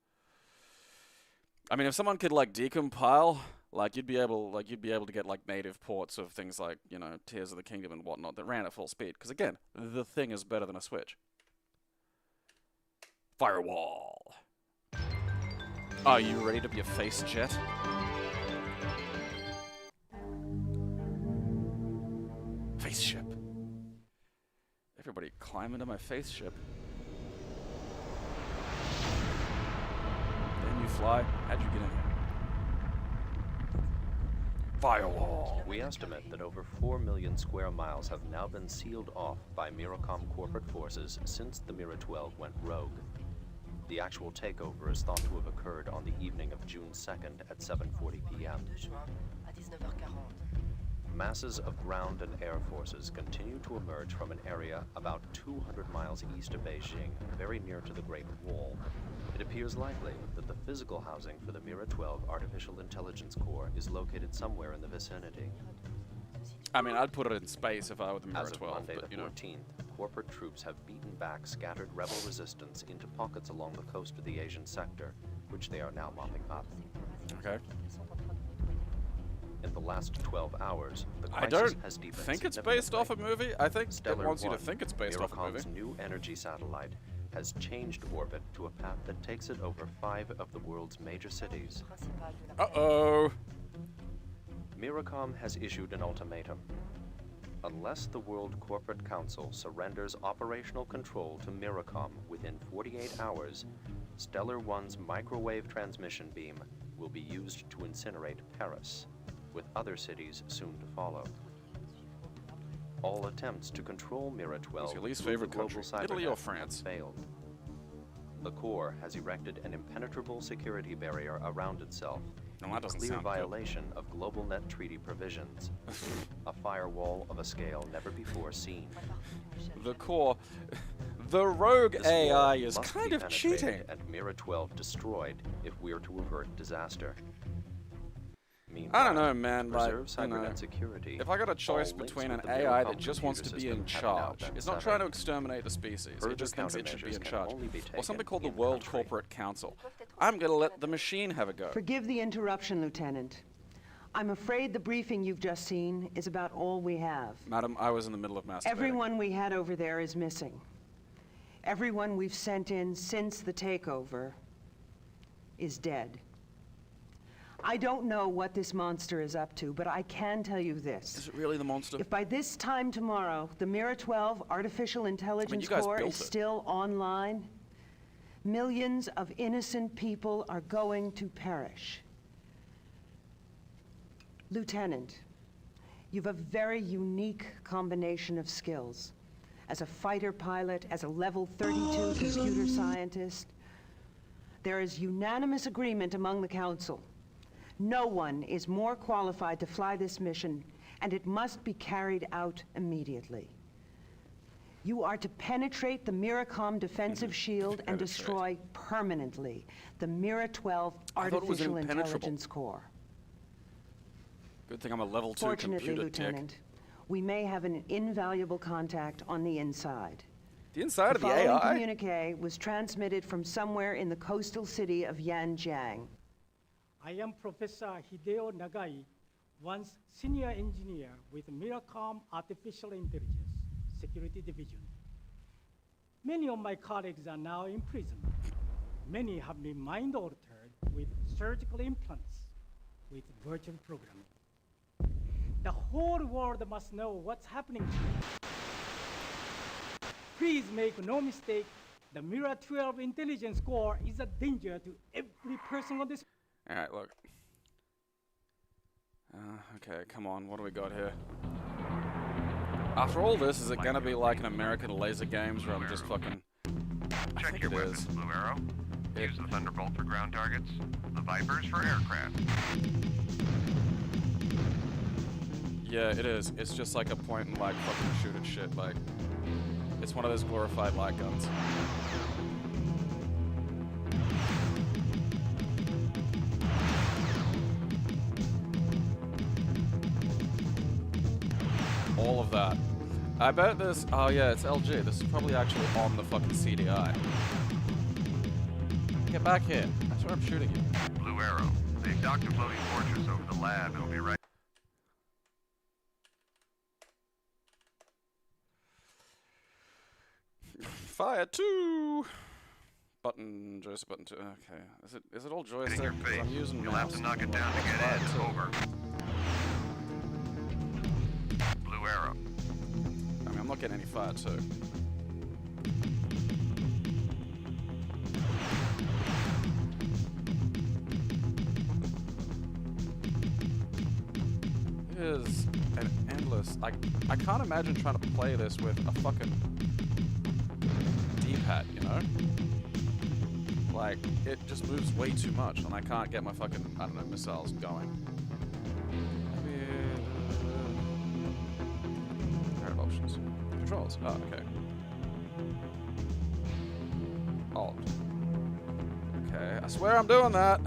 I mean, if someone could, like, decompile, like, you'd be able to get, like, native ports of things like, you know, Tears of the Kingdom and whatnot that ran at full speed. Because, again, the thing is better than a Switch. Firewall. Are you ready to be a face jet? Face ship. Everybody climb into my face ship. Then you fly. How'd you get in here? Firewall. We estimate that over 4 million square miles have now been sealed off by Miracom corporate forces since the Mira 12 went rogue. The actual takeover is thought to have occurred on the evening of June 2nd at 7:40 p.m. Masses of ground and air forces continue to emerge from an area about 200 miles east of Beijing, very near to the Great Wall. It appears likely that the physical housing for the Mira 12 Artificial Intelligence Core is located somewhere in the vicinity. I mean, I'd put it in space if I were the Mira As of 12, Monday but the you know. 14th, corporate troops have beaten back scattered rebel resistance into pockets along the coast of the Asian sector, which they are now mopping up. Okay. In the last 12 hours, the I crisis don't has deepened think it's based off a movie. I think it Stellar wants you to 1, think it's based off a movie. Miracom's new energy satellite, has changed orbit to a path that takes it over 5 of the world's major cities. Uh-oh. Miracom has issued an ultimatum. Unless the World Corporate Council surrenders operational control to Miracom within 48 hours, Stellar 1's microwave transmission beam will be used to incinerate Paris, with other cities soon to follow. All attempts to control Mira 12 What's your least through the favorite global country, Italy or cybernet France? have failed. The Corps has erected an impenetrable security barrier around itself, No, that doesn't clear sound good. violation of Global Net Treaty provisions, a firewall of a scale never before seen. The core. The rogue This AI wall is must kind be of penetrated cheating. and Mira 12 destroyed if we're to avert disaster. I don't Meanwhile, know, man. to Like, preserve you know, cybernet security, if I got a choice all links between an with the AI Miracom that just wants to computer be in system have now charge, been it's not severed. trying to exterminate the species, Further it just thinks it should be in countermeasures can charge, only be or something taken called the in World country. Corporate Council. I'm gonna let the machine have a go. Forgive the interruption, Lieutenant. I'm afraid the briefing you've just seen is about all we have. Madam, I was in the middle of masturbating. Everyone we had over there is missing. Everyone we've sent in since the takeover is dead. I don't know what this monster is up to, but I can tell you this. Is it really the monster? If by this time tomorrow, the Mira 12 Artificial Intelligence you guys Core built is it. still online, millions of innocent people are going to perish. Lieutenant, you've a very unique combination of skills. As a fighter pilot, as a level 32 computer scientist, there is unanimous agreement among the Council. No one is more qualified to fly this mission, and it must be carried out immediately. You are to penetrate the Miracom defensive shield and Penetrate. destroy permanently the Mira 12 I thought it was Artificial impenetrable. Intelligence Core. Good thing I'm a level 2 Fortunately, computer Lieutenant, dick. we may have an invaluable contact on the inside. The inside of the following AI? communique was transmitted from somewhere in the coastal city of Yanjiang. I am Professor Hideo Nagai, once senior engineer with Miracom Artificial Intelligence Security Division. Many of my colleagues are now in prison. Many have been mind-altered with surgical implants with virtual programming. The whole world must know what's happening to you. Please make no mistake, the Mira 12 intelligence core is a danger to every person on this. Alright, look. Okay, come on, what do we got here? After all this, is it gonna be like an American Laser Games where I'm just fucking... I Check think your it weapons, is. Blue Arrow. It- Use the Thunderbolt for ground targets, the Vipers for aircraft. Yeah, it is. It's just like a point and like fucking shoot at shit, like... It's one of those glorified light guns. All of that. I bet this... Oh yeah, it's LG. This is probably actually on the fucking CDI. Get back here. That's where I'm shooting you. Blue Arrow. They've docked a floating fortress over the lab. It'll be right. Fire 2! Button, joystick button 2. Okay. Is it all In joystick? your 'Cause face. I'm using You'll have to mouse. knock it down to get Fire in. 2. Over. Blue Arrow. I mean, I'm not getting any fire 2. It is an endless... I can't imagine trying to play this with a fucking D-pad, you know? Like, it just moves way too much, and I can't get my fucking, I don't know, missiles going. Maybe... controls. Oh, okay. Alt. Okay, I swear I'm doing that.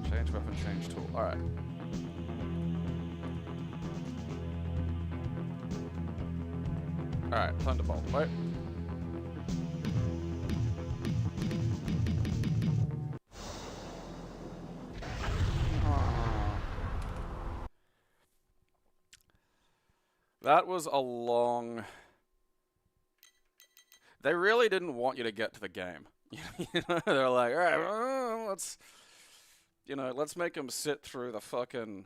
Change weapon, change tool. Alright. Alright, Thunderbolt. Wait. That was a long... They really didn't want you to get to the game. You know, they're like, alright, let's... You know, let's make them sit through the fucking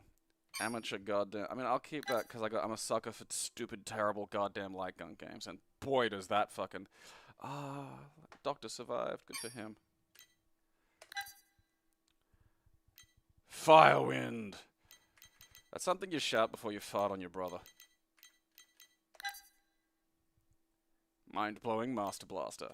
amateur goddamn... I mean, I'll keep that because I'm a sucker for stupid, terrible goddamn light gun games. And boy, does that fucking... Doctor survived. Good for him. Firewind! That's something you shout before you fart on your brother. Mind-blowing Master Blaster.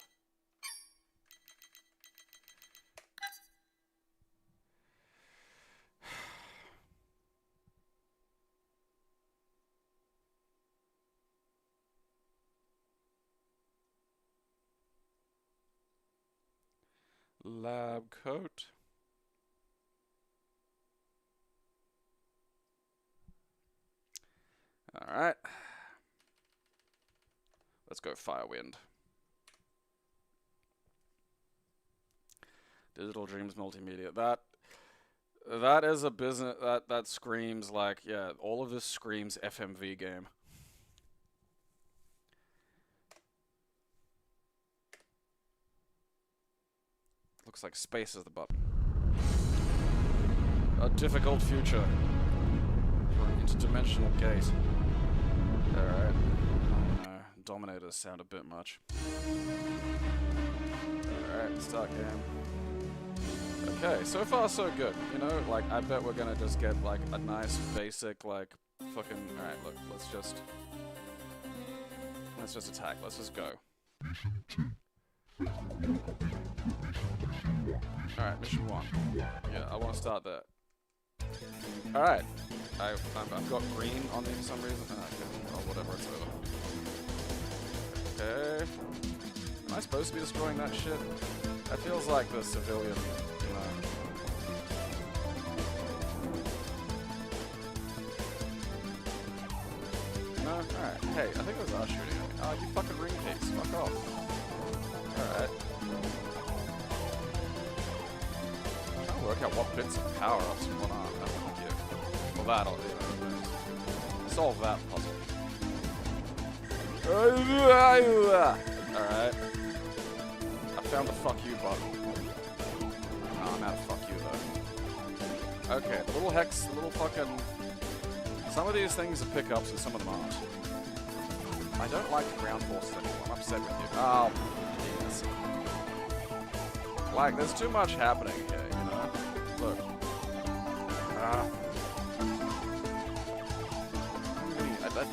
Lab coat. Alright. Let's go Firewind. Digital Dreams Multimedia. That is a business that screams like, yeah, all of this screams FMV game. Looks like space is the button. A difficult future for an interdimensional gate. Alright. Oh no. Dominators sound a bit much. Alright, start game. Okay, so far so good. You know, like, I bet we're gonna just get, like, a nice basic, like, fucking... Alright, look, let's just attack. Let's just go. Alright, mission 1. Yeah, I want to start there. Alright. I've got green on me for some reason. Okay. Oh, whatever, it's over. Okay. Am I supposed to be destroying that shit? That feels like the civilian, you know. No? Alright. Hey, I think those are shooting at me. Oh, you fucking ring piece. Fuck off. Alright. I'm trying to work out what bits of power-ups and what aren't. That'll help you. Well, that'll, you know, solve that puzzle. Alright. I found the fuck you button. Oh, I'm out of fuck you, though. Okay, the little hex, the little fucking... Some of these things are pickups and some of them aren't. I don't like ground forces anymore. I'm upset with you. Oh, yes. Like, there's too much happening here, you know? Look.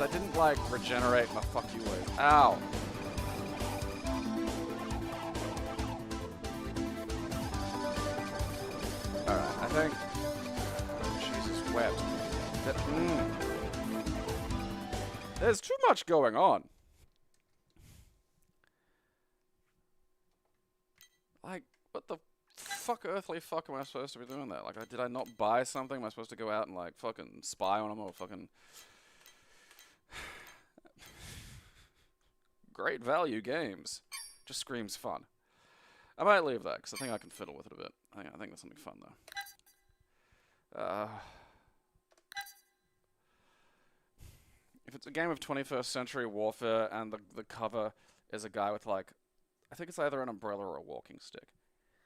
I didn't, like, regenerate my fuck you ways. Ow! Alright, I think... Jesus, wet. There's too much going on. Like, what the fuck, earthly fuck am I supposed to be doing there? Like, did I not buy something? Am I supposed to go out and, like, fucking spy on them or fucking... Great value games. Just screams fun. I might leave that, because I think I can fiddle with it a bit. I think that's something fun, though. If it's a game of 21st century warfare and the cover is a guy with, like, I think it's either an umbrella or a walking stick.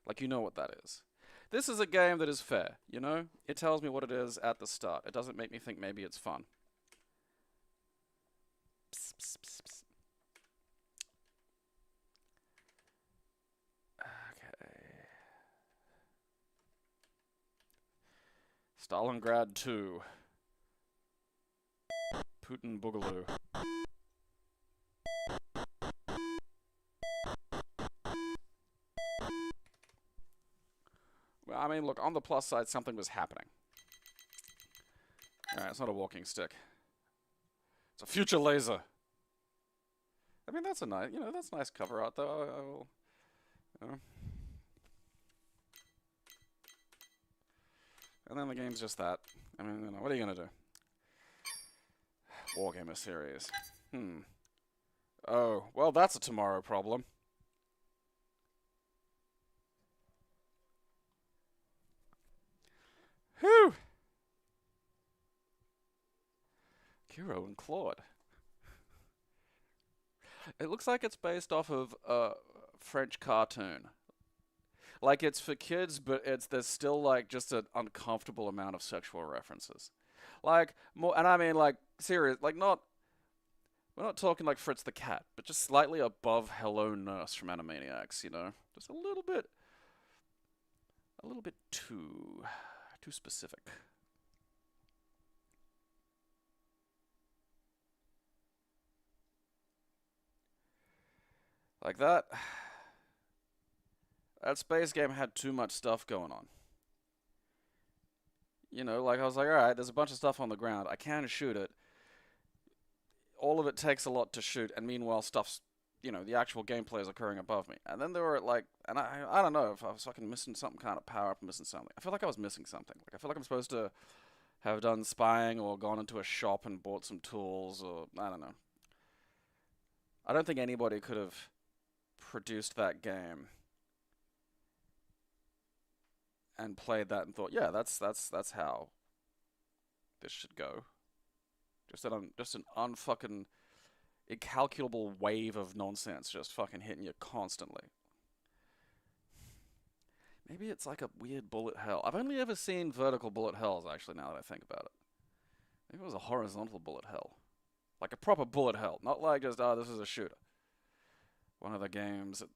Like, you know what that is. This is a game that is fair, you know? It tells me what it is at the start. It doesn't make me think maybe it's fun. Psst, psst, psst, psst. Stalingrad 2. Putin Boogaloo. Well, I mean, look, on the plus side, something was happening. Alright, it's not a walking stick. It's It's a future laser. I mean, that's a nice, that's nice cover art, though. I will, And then the game's just that. I mean, what are you gonna do? Wargamer series. Oh, well, that's a tomorrow problem. Whew! Kiro and Claude. It looks like it's based off of a French cartoon. Like, it's for kids, but there's still, like, just an uncomfortable amount of sexual references. Like, more, and I mean, like, serious, like, we're not talking like Fritz the Cat, but just slightly above Hello Nurse from Animaniacs, Just a little bit too specific. Like that. That space game had too much stuff going on. Like I was like, alright, there's a bunch of stuff on the ground. I can shoot it. All of it takes a lot to shoot, and meanwhile stuff's, the actual gameplay is occurring above me. And then there were like, and I don't know if I was fucking missing some kind of power up, missing something. I feel like I was missing something. Like I feel like I'm supposed to have done spying or gone into a shop and bought some tools, or I don't know. I don't think anybody could have produced that game and played that and thought, yeah, that's how this should go. Just an unfucking incalculable wave of nonsense just fucking hitting you constantly. Maybe it's like a weird bullet hell. I've only ever seen vertical bullet hells, actually, now that I think about it. Maybe it was a horizontal bullet hell. Like a proper bullet hell. Not like just, this is a shooter. One of the games that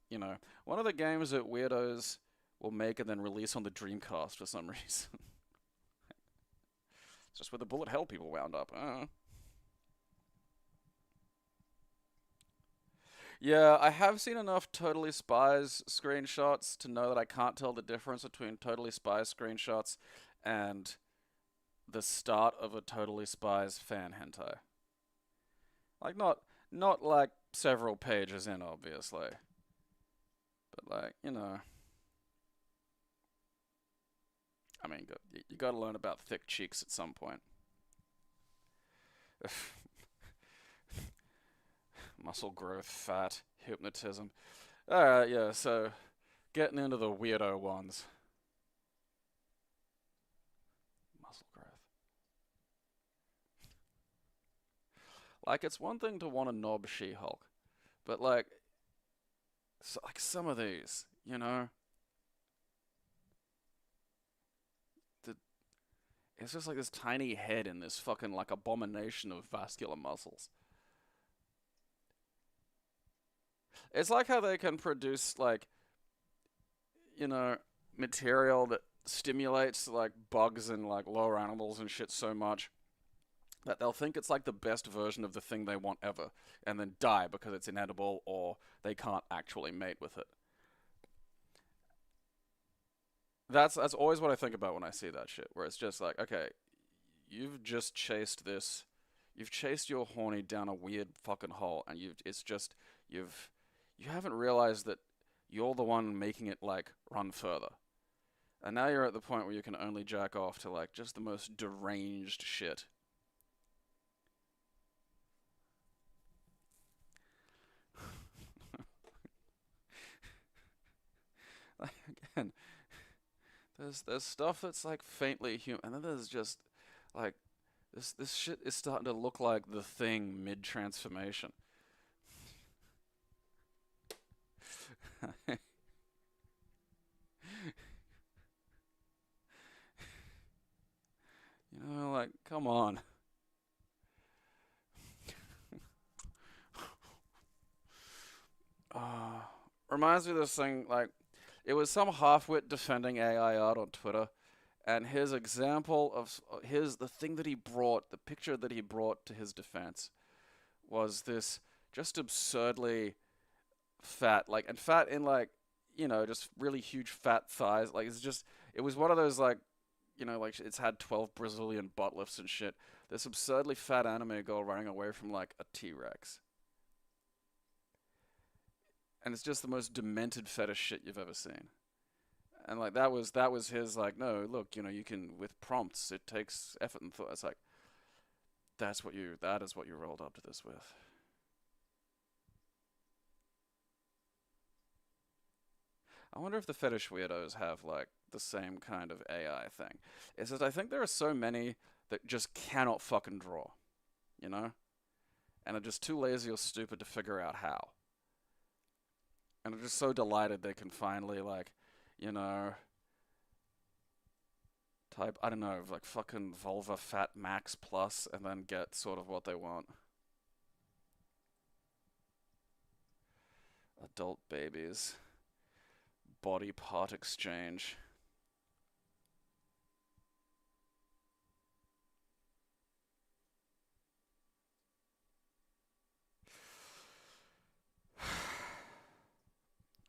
weirdos will make and then release on the Dreamcast for some reason. It's just where the bullet hell people wound up. Yeah, I have seen enough Totally Spies screenshots to know that I can't tell the difference between Totally Spies screenshots and the start of a Totally Spies fan hentai. Like, not like several pages in, obviously. But like, I mean, you gotta learn about thick cheeks at some point. Muscle growth, fat, hypnotism. Alright, yeah, so getting into the weirdo ones. Muscle growth. Like, it's one thing to want a knob She-Hulk, but like some of these, it's just like this tiny head in this fucking like abomination of vascular muscles. It's like how they can produce like, material that stimulates like bugs and like lower animals and shit so much that they'll think it's like the best version of the thing they want ever, and then die because it's inedible or they can't actually mate with it. That's always what I think about when I see that shit, where it's just like, okay, you've just chased this, you've chased your horny down a weird fucking hole, and you haven't realized that you're the one making it like run further. And now you're at the point where you can only jack off to like just the most deranged shit. Again, there's stuff that's like faintly human, and then there's just like this shit is starting to look like The Thing mid-transformation. Like, come on. Reminds me of this thing, like, it was some half-wit defending AI art on Twitter, and his example of the thing that he brought, the picture that he brought to his defense, was this just absurdly fat, like, and fat in like, just really huge fat thighs. Like, it was one of those like you know, like it's had 12 Brazilian butt lifts and shit. This absurdly fat anime girl running away from like a T-Rex. And it's just the most demented fetish shit you've ever seen. And like that was his like, no, look, you know, you can with prompts, it takes effort and thought. It's like that is what you rolled up to this with. I wonder if the fetish weirdos have like the same kind of AI thing. It's that I think there are so many that just cannot fucking draw, you know? And are just too lazy or stupid to figure out how. And are just so delighted they can finally like, you know, type, I don't know, like fucking vulva fat max plus and then get sort of what they want. Adult babies. Body part exchange.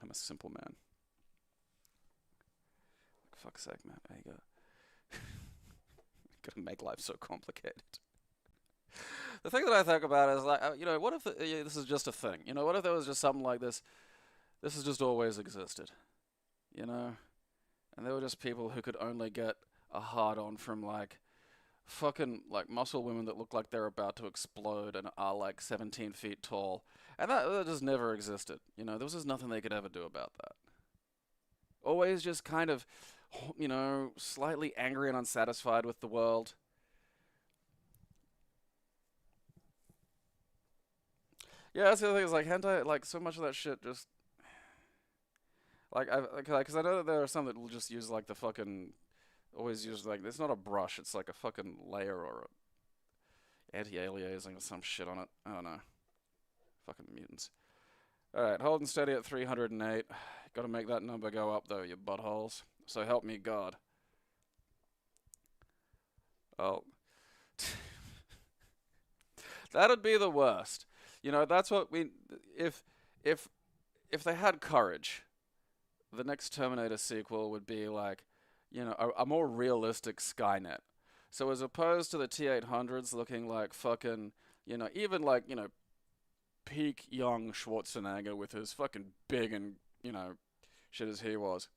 I'm a simple man. For fuck's sake, man. There you go. Gotta make life so complicated. The thing that I think about is like, you know, what if this is just a thing? You know, what if there was just something like this? This has just always existed, you know? And there were just people who could only get a hard-on from like fucking like muscle women that look like they're about to explode and are like 17 feet tall. And that just never existed. You know, there was just nothing they could ever do about that. Always just kind of, you know, slightly angry and unsatisfied with the world. Yeah, that's the other thing is like hentai, like so much of that shit just, like, because I know that there are some that will just use like the fucking, always use like, it's not a brush, it's like a fucking layer or a anti-aliasing or some shit on it. I don't know. Fucking mutants. Alright, holding steady at 308. Gotta make that number go up though, you buttholes. So help me God. Oh. That'd be the worst. You know, that's what we, if they had courage, the next Terminator sequel would be like, you know, a more realistic Skynet. So as opposed to the T-800s looking like fucking, you know, even like, you know, peak young Schwarzenegger with his fucking big and, you know, shit as he was.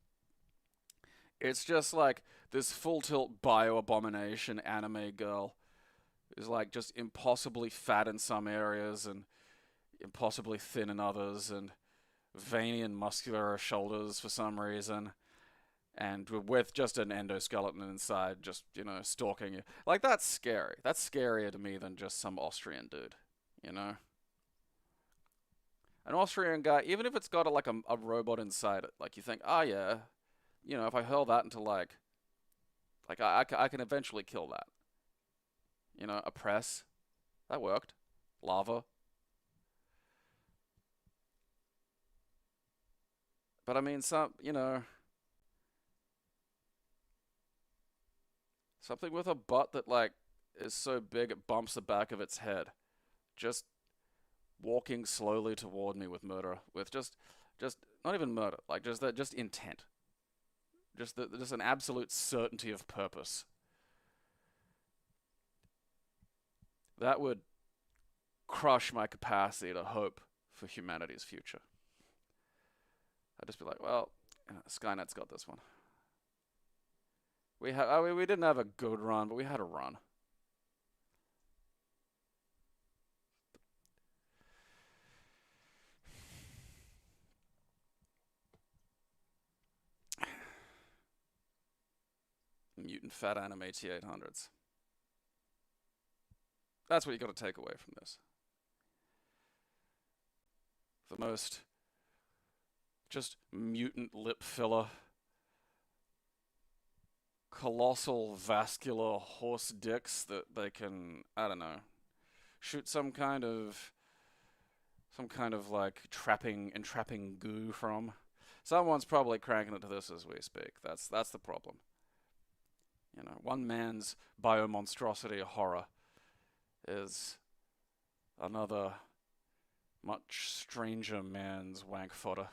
It's just like this full tilt bio-abomination anime girl is like just impossibly fat in some areas and impossibly thin in others and veiny and muscular shoulders for some reason. And with just an endoskeleton inside, just, you know, stalking you. Like, that's scary. That's scarier to me than just some Austrian dude, you know? An Austrian guy, even if it's got like a robot inside it, like you think, oh yeah, you know, if I hurl that into like I can eventually kill that. You know, a press, that worked. Lava. But I mean, you know, something with a butt that like is so big it bumps the back of its head. Just walking slowly toward me with murder, with just not even murder, like just intent, just an absolute certainty of purpose. That would crush my capacity to hope for humanity's future. I'd just be like, well, you know, Skynet's got this one. We didn't have a good run, but we had a run. Mutant fat anime T800s. That's what you got to take away from this. The most just mutant lip filler, colossal vascular horse dicks that they can, I don't know, shoot some kind of like entrapping goo from. Someone's probably cranking it to this as we speak. That's the problem. You know, one man's biomonstrosity horror is another much stranger man's wank fodder.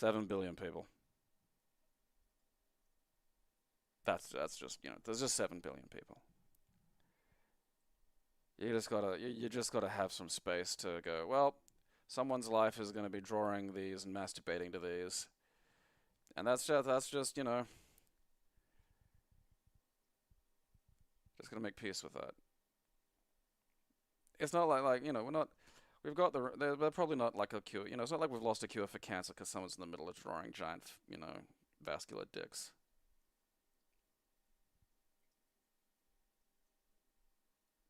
$7 billion people. That's just, you know, there's just 7 billion people. You just gotta have some space to go, well, someone's life is gonna be drawing these and masturbating to these. And that's just, you know, just gonna make peace with that. It's not like, you know, we've got they're probably not like a cure, you know, it's not like we've lost a cure for cancer because someone's in the middle of drawing giant, you know, vascular dicks.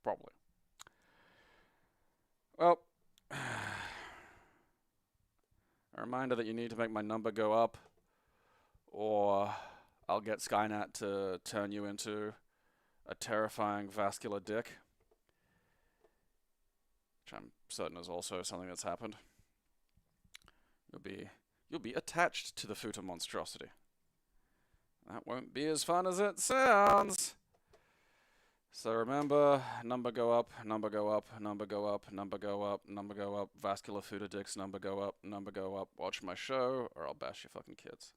Probably. Well, a reminder that you need to make my number go up, or I'll get Skynet to turn you into a terrifying vascular dick, which I'm certain is also something that's happened. You'll be attached to the Futa monstrosity. That won't be as fun as it sounds. So remember, number go up, number go up, number go up, number go up, number go up, vascular Futa dicks, number go up, watch my show, or I'll bash your fucking kids.